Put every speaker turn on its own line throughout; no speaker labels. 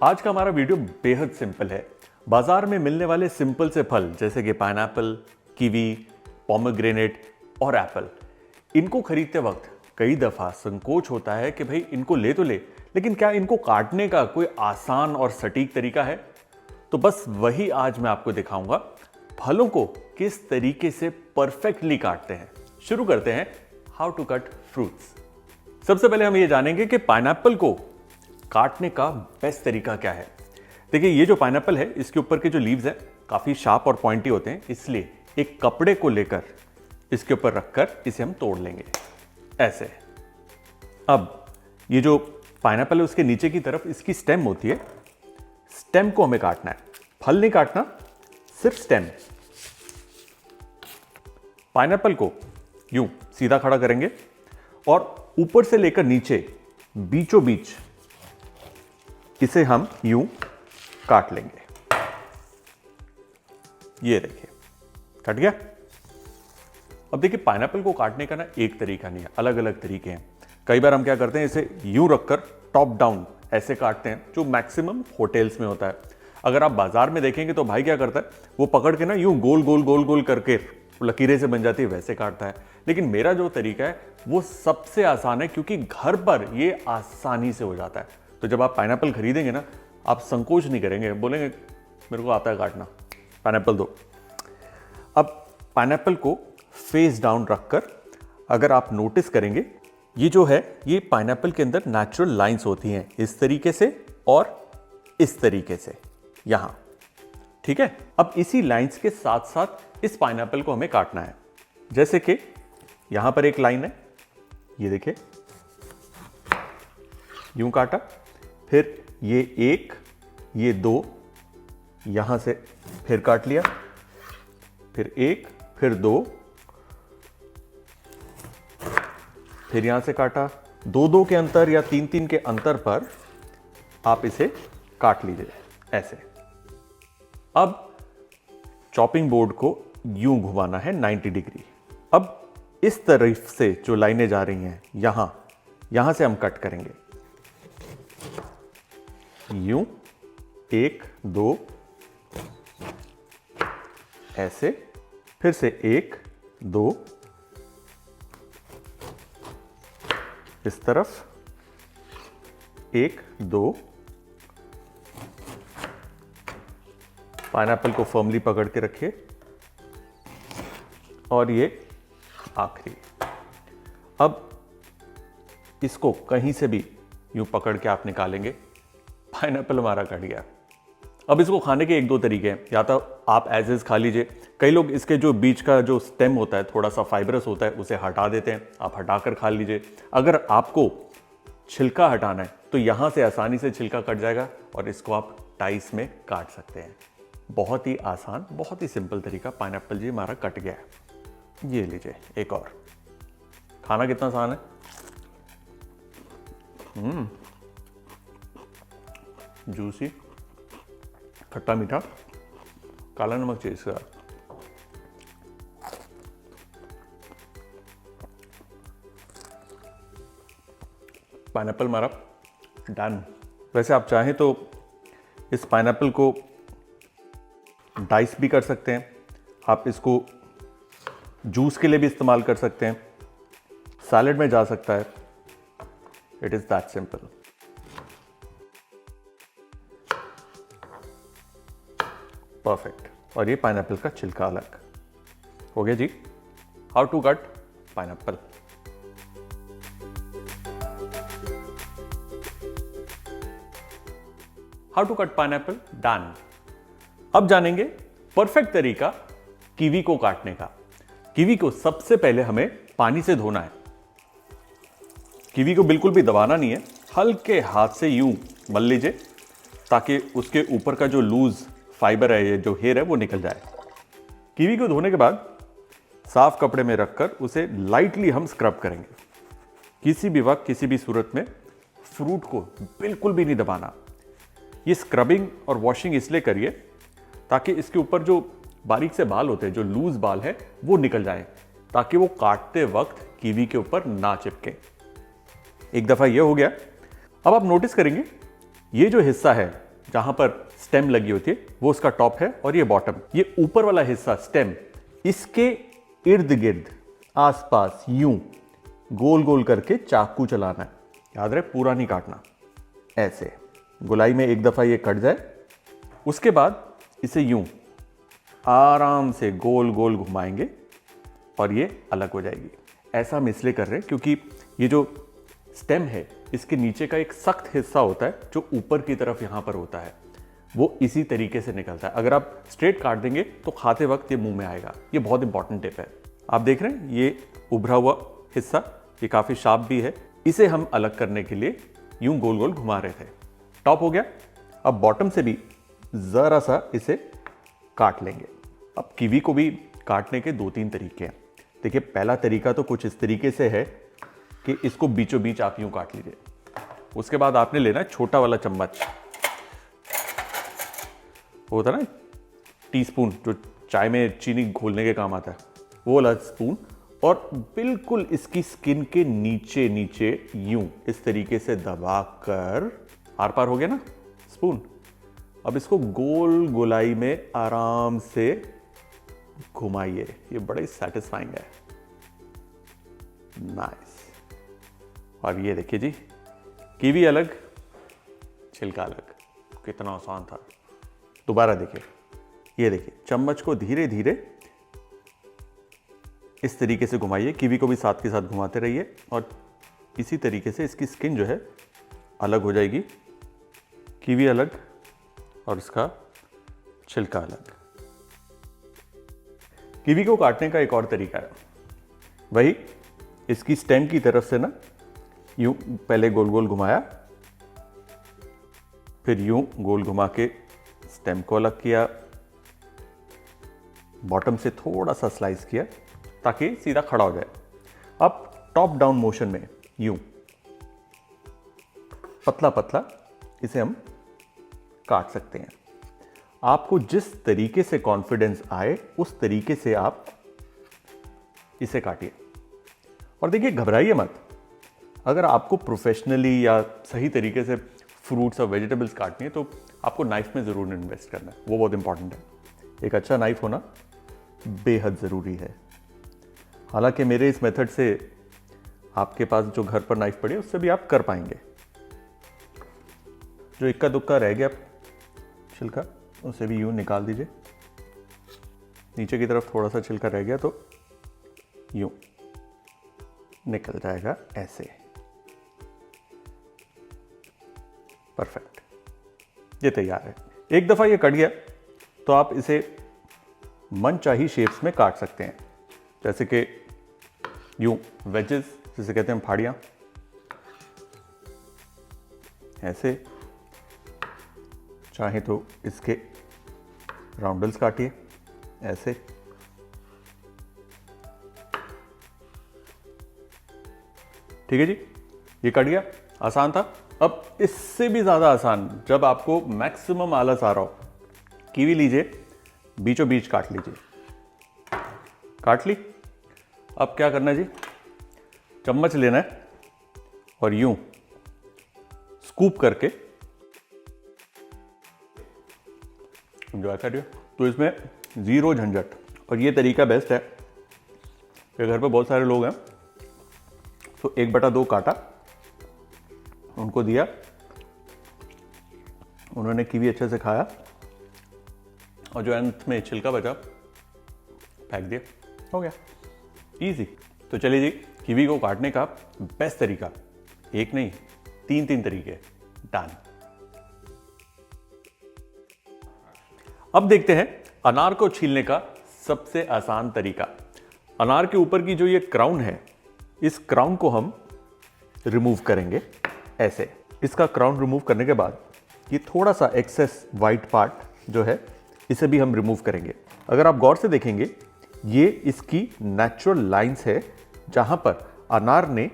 आज का हमारा वीडियो बेहद सिंपल है। बाजार में मिलने वाले सिंपल से फल जैसे कि पाइनएप्पल, कीवी, पोमेग्रेनेट और एप्पल, इनको खरीदते वक्त कई दफा संकोच होता है कि भाई इनको ले तो ले, लेकिन क्या इनको काटने का कोई आसान और सटीक तरीका है? तो बस वही आज मैं आपको दिखाऊंगा, फलों को किस तरीके से परफेक्टली काटते हैं। शुरू करते हैं हाउ टू कट फ्रूट्स। सबसे पहले हम ये जानेंगे कि पाइनएप्पल को काटने का बेस्ट तरीका क्या है। देखिए, ये जो पाइनएप्पल है इसके ऊपर के जो लीव्स हैं काफी शार्प और पॉइंटी होते हैं, इसलिए एक कपड़े को लेकर इसके ऊपर रखकर इसे हम तोड़ लेंगे ऐसे। अब ये जो पाइनएप्पल है उसके नीचे की तरफ इसकी स्टेम होती है, स्टेम को हमें काटना है, फल नहीं काटना, सिर्फ स्टेम। पाइनएप्पल को यूं सीधा खड़ा करेंगे और ऊपर से लेकर नीचे बीचों बीच इसे हम यूं काट लेंगे। ये देखिए, कट गया। अब देखिए, पाइनएप्पल को काटने का ना एक तरीका नहीं है, अलग अलग तरीके हैं। कई बार हम क्या करते हैं, इसे यूं रखकर टॉप डाउन ऐसे काटते हैं, जो मैक्सिमम होटल्स में होता है। अगर आप बाजार में देखेंगे तो भाई क्या करता है, वो पकड़ के ना यूं गोल गोल गोल गोल करके लकीरें से बन जाती है, वैसे काटता है। लेकिन मेरा जो तरीका है वो सबसे आसान है, क्योंकि घर पर ये आसानी से हो जाता है। तो जब आप पाइनएप्पल खरीदेंगे ना, आप संकोच नहीं करेंगे, बोलेंगे मेरे को आता है काटना, पाइनएप्पल दो। अब पाइनएप्पल को फेस डाउन रखकर अगर आप नोटिस करेंगे, ये जो है ये पाइनएप्पल के अंदर नेचुरल लाइंस होती हैं, इस तरीके से और इस तरीके से यहां, ठीक है। अब इसी लाइंस के साथ साथ इस पाइनएप्पल को हमें काटना है। जैसे कि यहां पर एक लाइन है, ये देखिए, यूं काटा, फिर ये एक, ये दो, यहां से फिर काट लिया, फिर एक, फिर दो, फिर यहां से काटा। दो दो के अंतर या तीन तीन के अंतर पर आप इसे काट लीजिए ऐसे। अब चॉपिंग बोर्ड को यूं घुमाना है 90 डिग्री। अब इस तरफ से जो लाइनें जा रही हैं यहां से हम कट करेंगे, यूं, एक, दो, ऐसे, फिर से एक, दो, इस तरफ, एक, दो। पाइनएप्पल को फर्मली पकड़ के रखिए और ये आखिरी। अब इसको कहीं से भी यूं पकड़ के आप निकालेंगे, पाइनएप्पल हमारा कट गया। अब इसको खाने के एक दो तरीके हैं, या तो आप एज इज खा लीजिए। कई लोग इसके जो बीच का जो स्टेम होता है थोड़ा सा फाइबरस होता है, उसे हटा देते हैं, आप हटाकर खा लीजिए। अगर आपको छिलका हटाना है तो यहां से आसानी से छिलका कट जाएगा और इसको आप डाइस में काट सकते हैं। बहुत ही आसान, बहुत ही सिंपल तरीका। पाइनएप्पल जी हमारा कट गया है। ये लीजिए एक और। खाना कितना आसान है। जूसी, खट्टा मीठा, काला नमक चीज का। पाइनएप्पल हमारा डन। वैसे आप चाहें तो इस पाइनएप्पल को डाइस भी कर सकते हैं, आप इसको जूस के लिए भी इस्तेमाल कर सकते हैं, सैलेड में जा सकता है। It is that simple. Perfect. और ये पाइनएप्पल का छिलका अलग हो गया जी। How to cut pineapple. How to cut pineapple done. अब जानेंगे परफेक्ट तरीका कीवी को काटने का। कीवी को सबसे पहले हमें पानी से धोना है। कीवी को बिल्कुल भी दबाना नहीं है, हल्के हाथ से यूं मल लीजिए ताकि उसके ऊपर का जो लूज फाइबर है, ये जो हेयर है, वो निकल जाए। कीवी को धोने के बाद साफ कपड़े में रखकर उसे लाइटली हम स्क्रब करेंगे। किसी भी वक्त, किसी भी सूरत में फ्रूट को बिल्कुल भी नहीं दबाना। ये स्क्रबिंग और वॉशिंग इसलिए करिए ताकि इसके ऊपर जो बारीक से बाल होते हैं, जो लूज बाल है, वो निकल जाए, ताकि वो काटते वक्त कीवी के ऊपर ना चिपके। एक दफा ये हो गया। अब आप नोटिस करेंगे ये जो हिस्सा है जहां पर स्टेम लगी होती है वो उसका टॉप है और ये बॉटम। ये ऊपर वाला हिस्सा स्टेम, इसके इर्द गिर्द आसपास यूं गोल गोल करके चाकू चलाना है। याद रहे, पूरा नहीं काटना। ऐसे गोलाई में एक दफा ये कट जाए, उसके बाद इसे यूं आराम से गोल गोल घुमाएंगे और ये अलग हो जाएगी। ऐसा हम इसलिए कर रहे हैं क्योंकि ये जो स्टेम है इसके नीचे का एक सख्त हिस्सा होता है जो ऊपर की तरफ यहां पर होता है, वो इसी तरीके से निकलता है। अगर आप स्ट्रेट काट देंगे तो खाते वक्त ये मुंह में आएगा। ये बहुत इंपॉर्टेंट टिप है। आप देख रहे हैं ये उभरा हुआ हिस्सा, ये काफी शार्प भी है। इसे हम अलग करने के लिए यूं गोल गोल घुमा रहे थे। टॉप हो गया। अब बॉटम से भी जरा सा इसे काट लेंगे। अब कीवी को भी काटने के 2-3 तरीके हैं। देखिए, पहला तरीका तो कुछ इस तरीके से है कि इसको बीचों बीच आप यूं काट लीजिए। उसके बाद आपने लेना है छोटा वाला चम्मच, वो होता है ना टीस्पून, जो चाय में चीनी घोलने के काम आता है, वो वाला स्पून, और बिल्कुल इसकी स्किन के नीचे नीचे यूं इस तरीके से दबाकर, आर पार हो गया ना स्पून। अब इसको गोल गोलाई में आराम से घुमाइए। ये बड़ा ही सेटिस्फाइंग है। नाइस। और ये देखिए जी, कीवी अलग, छिलका अलग। कितना आसान था। दोबारा देखिए, ये देखिए, चम्मच को धीरे धीरे इस तरीके से घुमाइए। कीवी को भी साथ के साथ घुमाते रहिए और इसी तरीके से इसकी स्किन जो है अलग हो जाएगी। कीवी अलग और इसका छिलका अलग। कीवी को काटने का एक और तरीका है, वही इसकी स्टेम की तरफ से ना यूं पहले गोल गोल घुमाया, फिर यूं गोल घुमा के स्टेम को अलग किया, बॉटम से थोड़ा सा स्लाइस किया ताकि सीधा खड़ा हो जाए। अब टॉप डाउन मोशन में यूं पतला पतला इसे हम काट सकते हैं। आपको जिस तरीके से कॉन्फिडेंस आए उस तरीके से आप इसे काटिए। और देखिए, घबराइए मत। अगर आपको प्रोफेशनली या सही तरीके से फ्रूट्स और वेजिटेबल्स काटनी है तो आपको नाइफ में ज़रूर इन्वेस्ट करना है, वो बहुत इंपॉर्टेंट है। एक अच्छा नाइफ होना बेहद ज़रूरी है। हालांकि मेरे इस मेथड से आपके पास जो घर पर नाइफ पड़ी है उससे भी आप कर पाएंगे। जो इक्का दुक्का रह गया छिलका, उसे भी यूं निकाल दीजिए। नीचे की तरफ थोड़ा सा छिलका रह गया तो यूं निकल जाएगा ऐसे। परफेक्ट, ये तैयार है। एक दफा ये कट गया तो आप इसे मनचाही शेप्स में काट सकते हैं, जैसे कि यूं वेजेस, जिसे कहते हैं फाड़ियां, ऐसे। चाहे तो इसके राउंडल्स काटिए ऐसे। ठीक है जी, ये कट गया। आसान था। अब इससे भी ज्यादा आसान, जब आपको मैक्सिमम आलस आ रहा हो, कीवी लीजिए, बीचों बीच काट लीजिए। काट ली। अब क्या करना है जी, चम्मच लेना है और यूं स्कूप करके एंजॉय करिए। तो इसमें जीरो झंझट, और ये तरीका बेस्ट है कि घर पे बहुत सारे लोग हैं तो 1/2 काटा, उनको दिया, उन्होंने कीवी अच्छे से खाया और जो अंत में छिलका बचा फेंक दिया, हो गया। इजी। तो चलिए जी, कीवी को काटने का बेस्ट तरीका, एक नहीं 3 तरीके। डन। अब देखते हैं अनार को छीलने का सबसे आसान तरीका। अनार के ऊपर की जो ये क्राउन है, इस क्राउन को हम रिमूव करेंगे ऐसे। इसका क्राउन रिमूव करने के बाद ये थोड़ा सा एक्सेस वाइट पार्ट जो है, इसे भी हम रिमूव करेंगे। अगर आप गौर से देखेंगे, ये इसकी नेचुरल लाइंस है जहां पर अनार ने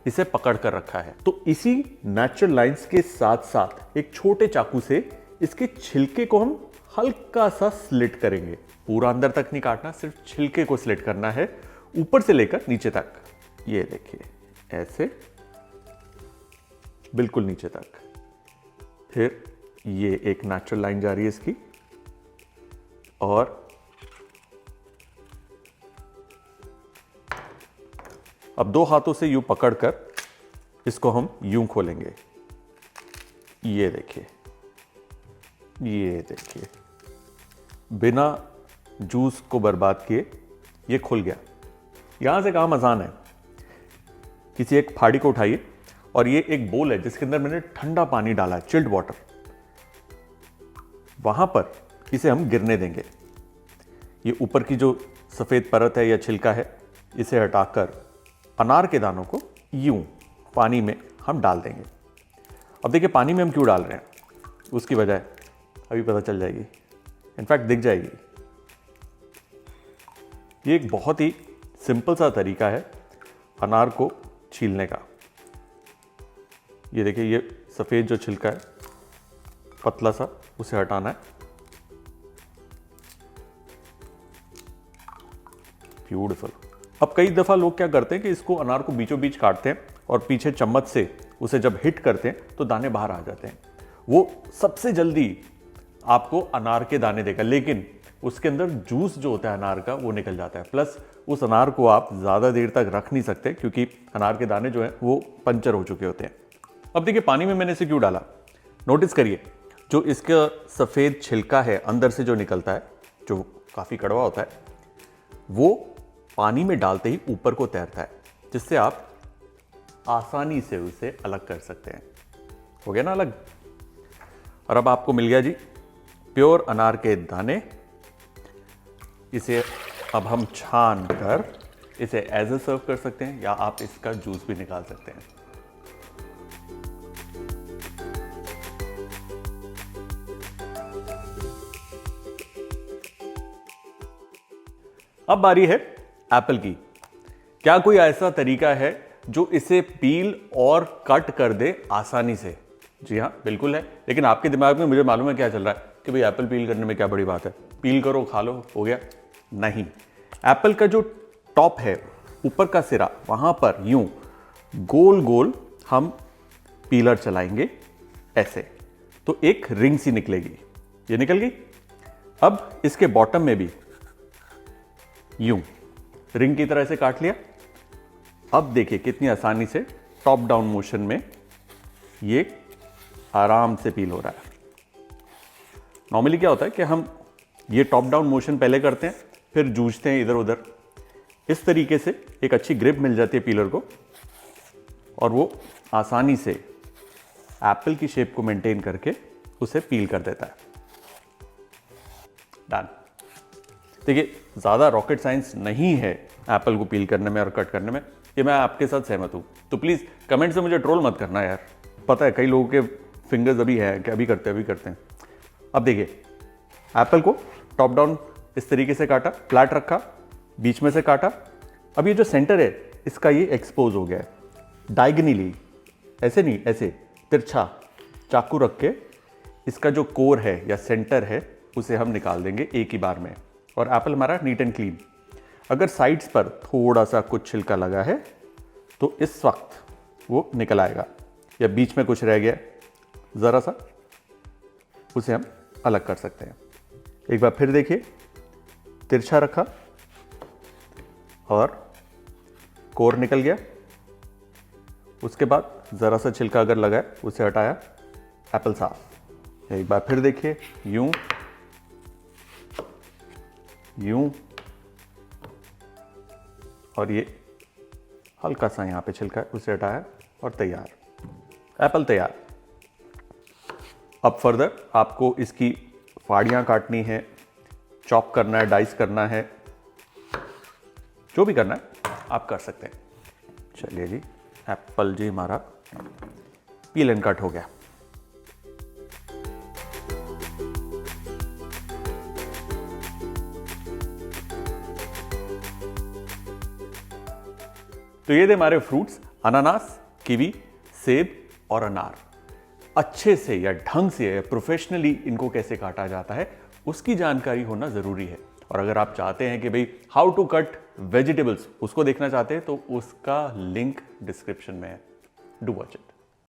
इसे पकड़ कर रखा है। तो इसी नेचुरल लाइंस के साथ साथ एक छोटे चाकू से इसके छिलके को हम हल्का सा स्लिट करेंगे। पूरा अंदर तक नहीं काटना, सिर्फ छिलके को स्लिट करना है, ऊपर से लेकर नीचे तक। ये देखिए ऐसे, बिल्कुल नीचे तक। फिर ये एक नेचुरल लाइन जा रही है इसकी, और अब 2 हाथों से यूं पकड़कर इसको हम यूं खोलेंगे। ये देखिए, ये देखिए, बिना जूस को बर्बाद किए ये खुल गया। यहां से काम आसान है। किसी एक फाड़ी को उठाइए और ये एक बोल है जिसके अंदर मैंने ठंडा पानी डाला है, चिल्ड वाटर, वहां पर इसे हम गिरने देंगे। ये ऊपर की जो सफेद परत है या छिलका है, इसे हटाकर अनार के दानों को यूं पानी में हम डाल देंगे। अब देखिए पानी में हम क्यों डाल रहे हैं, उसकी वजह अभी पता चल जाएगी, इनफैक्ट दिख जाएगी। ये एक बहुत ही सिंपल सा तरीका है अनार को छीलने का। ये देखिए, ये सफेद जो छिलका है पतला सा, उसे हटाना है। ब्यूटीफुल। अब कई दफा लोग क्या करते हैं कि इसको अनार को बीचों बीच काटते हैं और पीछे चम्मच से उसे जब हिट करते हैं तो दाने बाहर आ जाते हैं। वो सबसे जल्दी आपको अनार के दाने देगा, लेकिन उसके अंदर जूस जो होता है अनार का वो निकल जाता है। प्लस उस अनार को आप ज़्यादा देर तक रख नहीं सकते क्योंकि अनार के दाने जो हैं वो पंचर हो चुके होते हैं। अब देखिए पानी में मैंने इसे क्यों डाला, नोटिस करिए, जो इसका सफ़ेद छिलका है अंदर से जो निकलता है, जो काफ़ी कड़वा होता है, वो पानी में डालते ही ऊपर को तैरता है, जिससे आप आसानी से उसे अलग कर सकते हैं। हो गया ना अलग। और अब आपको मिल गया जी प्योर अनार के दाने। इसे अब हम छान कर इसे एज ए सर्व कर सकते हैं या आप इसका जूस भी निकाल सकते हैं। अब बारी है एप्पल की। क्या कोई ऐसा तरीका है जो इसे पील और कट कर दे आसानी से? जी हाँ, बिल्कुल है। लेकिन आपके दिमाग में मुझे मालूम है क्या चल रहा है कि भाई एप्पल पील करने में क्या बड़ी बात है, पील करो खा लो हो गया। नहीं, एप्पल का जो टॉप है, ऊपर का सिरा, वहां पर यूं गोल गोल हम पीलर चलाएंगे ऐसे, तो एक रिंग सी निकलेगी। ये निकल गई। अब इसके बॉटम में भी यूं रिंग की तरह से काट लिया। अब देखिए कितनी आसानी से टॉप डाउन मोशन में ये आराम से पील हो रहा है। नॉर्मली क्या होता है कि हम ये टॉप डाउन मोशन पहले करते हैं, फिर जूझते हैं इधर उधर। इस तरीके से एक अच्छी ग्रिप मिल जाती है पीलर को और वो आसानी से एप्पल की शेप को मेंटेन करके उसे पील कर देता है। डन। देखिए ज़्यादा रॉकेट साइंस नहीं है एप्पल को पील करने में और कट करने में, ये मैं आपके साथ सहमत हूँ। तो प्लीज़ कमेंट से मुझे ट्रोल मत करना यार। पता है कई लोगों के फिंगर्स अभी है कि अभी करते हैं। अब देखिए एप्पल को टॉप डाउन इस तरीके से काटा, फ्लैट रखा, बीच में से काटा। अब ये जो सेंटर है इसका ये एक्सपोज हो गया है डायगनली, ऐसे नहीं, ऐसे तिरछा चाकू रख के इसका जो कोर है या सेंटर है उसे हम निकाल देंगे एक ही बार में, और एप्पल हमारा नीट एंड क्लीन। अगर साइड्स पर थोड़ा सा कुछ छिलका लगा है तो इस वक्त वो निकल आएगा, या बीच में कुछ रह गया ज़रा सा, उसे हम अलग कर सकते हैं। एक बार फिर देखिए, तिरछा रखा और कोर निकल गया। उसके बाद ज़रा सा छिलका अगर लगा है उसे हटाया, एप्पल साफ। एक बार फिर देखिए, यूं यूं, और ये हल्का सा यहाँ पे छिलका है उसे हटाया और तैयार, एप्पल तैयार। अब फर्दर आपको इसकी फाड़ियाँ काटनी है, चॉप करना है, डाइस करना है, जो भी करना है आप कर सकते हैं। चलिए जी, एप्पल जी हमारा पील एंड कट हो गया। तो ये थे हमारे फ्रूट्स, अनानास, कीवी, सेब और अनार। अच्छे से या ढंग से या प्रोफेशनली इनको कैसे काटा जाता है उसकी जानकारी होना ज़रूरी है। और अगर आप चाहते हैं कि भाई हाउ टू कट वेजिटेबल्स उसको देखना चाहते हैं तो उसका लिंक डिस्क्रिप्शन में है। Do watch it.